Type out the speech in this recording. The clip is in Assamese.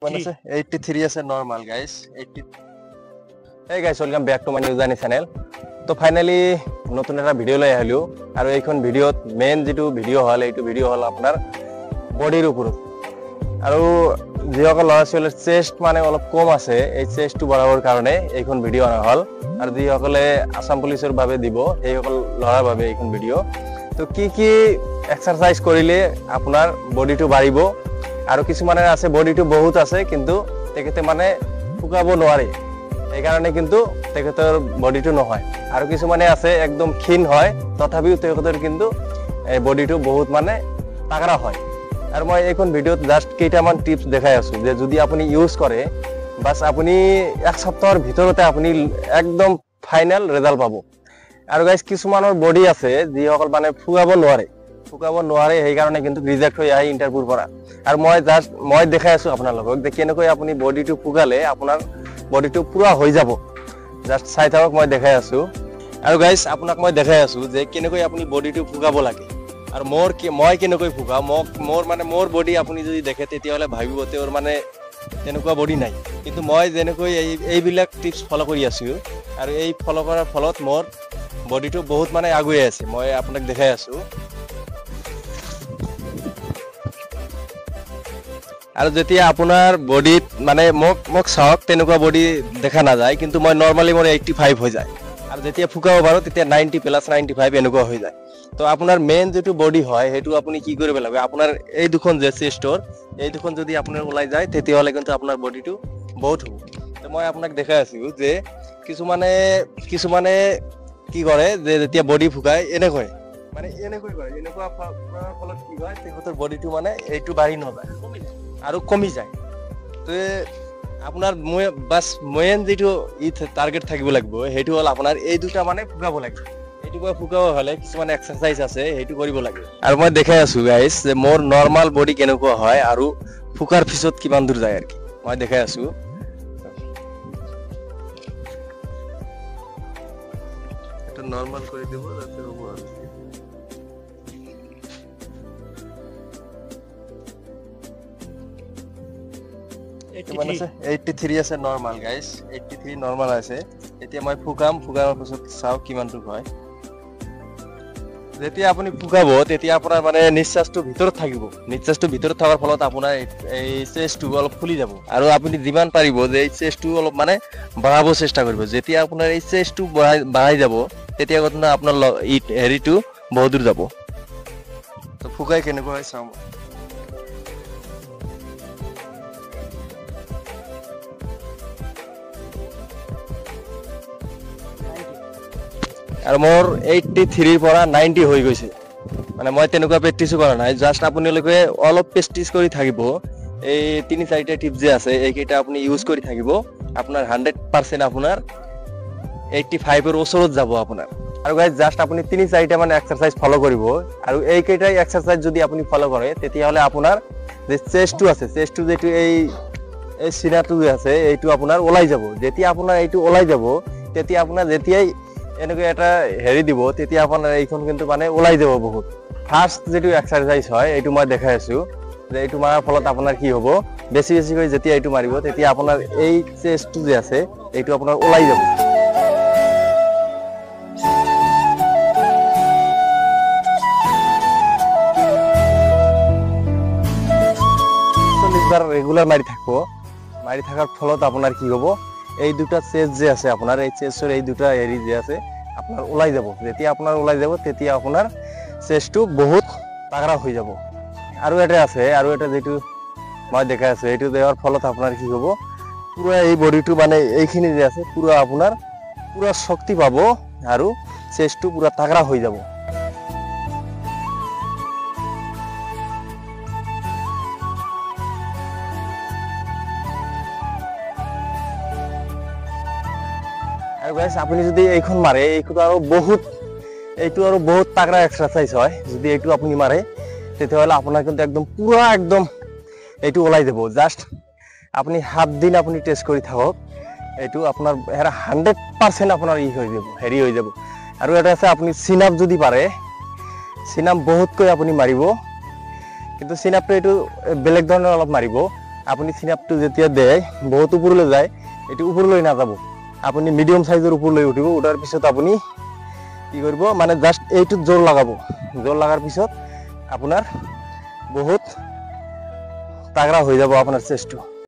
83 আছে normal guys 80 Hey guys welcome back to my new channel তো ফাইনালি নতুন এটা ভিডিও লৈ আহিলো আৰু এইখন ভিডিওত মেইন যেটো ভিডিও হল এইটো ভিডিও হল আপোনাৰ বডিৰ ওপৰত আৰু যিসকল ল'ৰা-ছোৱালীৰ চেষ্ট মানে অলপ কম আছে এই চেষ্টটো বঢ়াবৰ কাৰণে এইখন ভিডিও আনা হল আৰু যিসকলে আসাম পুলিচৰ বাবে দিব এইসকল ল'ৰাৰ বাবে এইখন ভিডিও তো কি এক্সাৰসাইজ কৰিলে আপোনাৰ বডিটো বাঢ়িব আৰু কিছুমানৰ আছে বডিটো বহুত আছে কিন্তু তেখেতে মানে ফুকাব নোৱাৰে এই কাৰণে কিন্তু তেখেতৰ বডিটো নহয় আৰু কিছুমানে আছে একদম ক্ষীণ হয় তথাপিও তেখেতৰ কিন্তু এই বডিটো বহুত মানে তাগৰা হয় আৰু মই এইখন ভিডিওত জাস্ট কেইটামান টিপস দেখাই আছো যে যদি আপুনি ইউজ কৰে বাস আপুনি এক সপ্তাহৰ ভিতৰতে আপুনি একদম ফাইনাল ৰিজাল্ট পাব আৰু গাইস কিছুমানৰ বডি আছে যিসকল মানে ফুকাব নোৱাৰে সেই কাৰণে কিন্তু ৰিজেক্ট হৈ আহি ইন্টাৰভিউৰ পৰা আৰু মই দেখাই আছো আপোনালোকক যে কেনেকৈ আপুনি বডিটো ফুকালে আপোনাৰ বডিটো পুৰা হৈ যাব জাস্ট চাই থাকক মই দেখাই আছো আৰু গাইস আপোনাক মই দেখাই আছো যে কেনেকৈ আপুনি বডিটো ফুকাব লাগে আৰু মই কেনেকৈ ফুকাও মোৰ বডি আপুনি যদি দেখে তেতিয়াহলে ভাবিব তেওঁৰ মানে তেনেকুৱা বডি নাই কিন্তু মই যেনেকৈ এইবিলাক টিপস ফলো কৰি আছো আৰু এই ফলো কৰাৰ ফলত মোৰ বডিটো বহুত মানে আগুৱাই আছে মই আপোনাক দেখাই আছো আৰু যেতিয়া আপোনাৰ বডিত মানে মোক চাওক তেনেকুৱা বডি দেখা না যায় কিন্তু মই নৰমালি মোৰ 85 হৈ যায় আৰু যেতিয়া ফুকাব পাৰো তেতিয়া 90 প্লাস 95 এনেকুৱা হৈ যায় তো আপোনাৰ মেইন যেটো বডি হয় হেতু আপুনি কি কৰিব লাগে আপোনাৰ এই দুখন যে চেষ্টৰ এই দুখন যদি আপোনাৰ ওলাই যায় তেতিয়াহলে কিন্তু আপোনাৰ বডিটো বহুত হ'ব তো মই আপোনাক দেখাই আছো যে কিছুমানে কি কৰে যে যেতিয়া বডি ফুকায় এনেকৈ মানে এনেকৈ কৰে এনেকুৱা ফলত কি হয় তেখেতৰ বডিটো মানে এইটো বাঢ়ি নযায় আৰু কমি যায় তো আপোনাৰ মেইন যেটো টাৰ্গেট থাকিব লাগিব হেতু হল আপোনাৰ এই দুটা মানে ফুকাব লাগে এইটো ফুকাব হলে কিছুমান এক্সাৰসাইজ আছে হেতু কৰিব লাগে আৰু মই দেখাই আছো গাইস যে মোৰ নৰমাল বডি কেনেকুৱা হয় আৰু ফুকাৰ পিছত কিমান দূৰ যায় আৰু কি মই দেখাই আছো এটা নৰমাল কৰি দিব যাতে হ'ব আৰু মানে 83 আছে নৰমাল গাইস 83 নৰমাল আছে এতিয়া মই ফুকামৰ পিছত চাও কিমান টুক হয় যেতিয়া আপুনি ফুকাব তেতিয়া আপোনাৰ মানে নিশ্বাসটো ভিতৰত থাকিব নিশ্বাসটো ভিতৰত থকাৰ ফলত আপোনাৰ এই চেষ্টটো অলপ খুলি যাব আৰু আপুনি যিমান পাৰিব যে এই চেষ্টটো অলপ মানে বঢ়াব চেষ্টা কৰিব যেতিয়া আপোনাৰ এই চেষ্টটো বঢ়াই যাব তেতিয়া কথা আপোনাৰ হেৰিটো বহুত দূৰ যাব তো ফুকাই কেনেকৈ হয় চাও আৰু মোৰ 83 পৰা 90 হৈ গৈছে মানে মই তেনেকুৱা প্ৰেক্টিস কৰা নাই জাস্ট আপোনালোকে অলপ প্ৰেক্টিস কৰি থাকিব এই 3-4টা টিপস যে আছে এইকেইটা আপুনি ইউজ কৰি থাকিব আপোনাৰ 100% আপোনাৰ 85 এৰ ওচৰত যাব আপোনাৰ আৰু গাইস জাস্ট আপুনি 3-4টা মানে এক্সাৰসাইজ ফলো কৰিব আৰু এইকেইটা এক্সাৰসাইজ যদি আপুনি ফলো কৰে তেতিয়াহলে আপোনাৰ যে চেষ্টটো আছে চেষ্টটো যেটো এই সিনাটো আছে এইটো আপোনাৰ ওলাই যাব যেতিয়া আপোনাৰ এইটো ওলাই যাব তেতিয়া আপোনাৰ যেতিয়াই এনেকৈ এটা হেৰি দিব তেতিয়া আপোনাৰ এইখন কিন্তু মানে ওলাই যাব বহুত ফাৰ্স্ট যেটো এক্সাৰসাইজ হয় এইটো মই দেখাই আছো যে এইটো মাৰাৰ ফলত আপোনাৰ কি হ'ব বেছি কৰি যেতিয়া এইটো মাৰিব তেতিয়া আপোনাৰ এই চেষ্টটো যে আছে এইটো আপোনাৰ ওলাই যাব বাৰ ৰেগুলাৰ মাৰি থাকাৰ ফলত আপোনাৰ কি হ'ব এই দুটা চেষ্ট যে আছে আপোনাৰ এই চেষ্টৰ এই দুটা হেৰি যে আছে আপোনাৰ ওলাই যাব যেতিয়া আপোনাৰ ওলাই যাব তেতিয়া আপোনাৰ চেষ্টটো বহুত তাগৰা হৈ যাব আৰু এটা যেটো মই দেখাই আছো এইটো দেওয়াৰ ফলত আপোনাৰ কি হ'ব পুৰা এই বডিটো মানে এইখিনি যে আছে পুৰা শক্তি পাব আৰু চেষ্টটো পুৰা তাগৰা হৈ যাব আৰু গাইস আপুনি যদি এইখন মাৰে এইটো আৰু বহুত তাগৰা এক্সাৰসাইজ হয় যদি এইটো আপুনি মাৰে তেতিয়াহলে আপোনাৰ কিন্তু একদম এইটো ওলাই যাব জাস্ট আপুনি 7 দিন আপুনি টেস্ট কৰি থাকক এইটো আপোনাৰ 100% আপোনাৰ হেৰি হৈ যাব আৰু এটা আছে আপুনি সিন আপ যদি পাৰে সিন আপ বহুতকৈ আপুনি মাৰিব কিন্তু সিন আপটো এইটো বেলেগ ধৰণৰ অলপ মাৰিব আপুনি চিনাপটো যেতিয়া দেয় বহুত ওপৰলৈ যায়, এইটো ওপৰলৈ নাযাব, আপুনি মিডিয়াম সাইজৰ ওপৰলৈ উঠিব। উঠাৰ পিছত আপুনি কি কৰিব, মানে জাষ্ট এইটোত জোৰ লগাব। জোৰ লগাৰ পিছত আপোনাৰ বহুত তাগৰা হৈ যাব আপোনাৰ চেষ্টটো।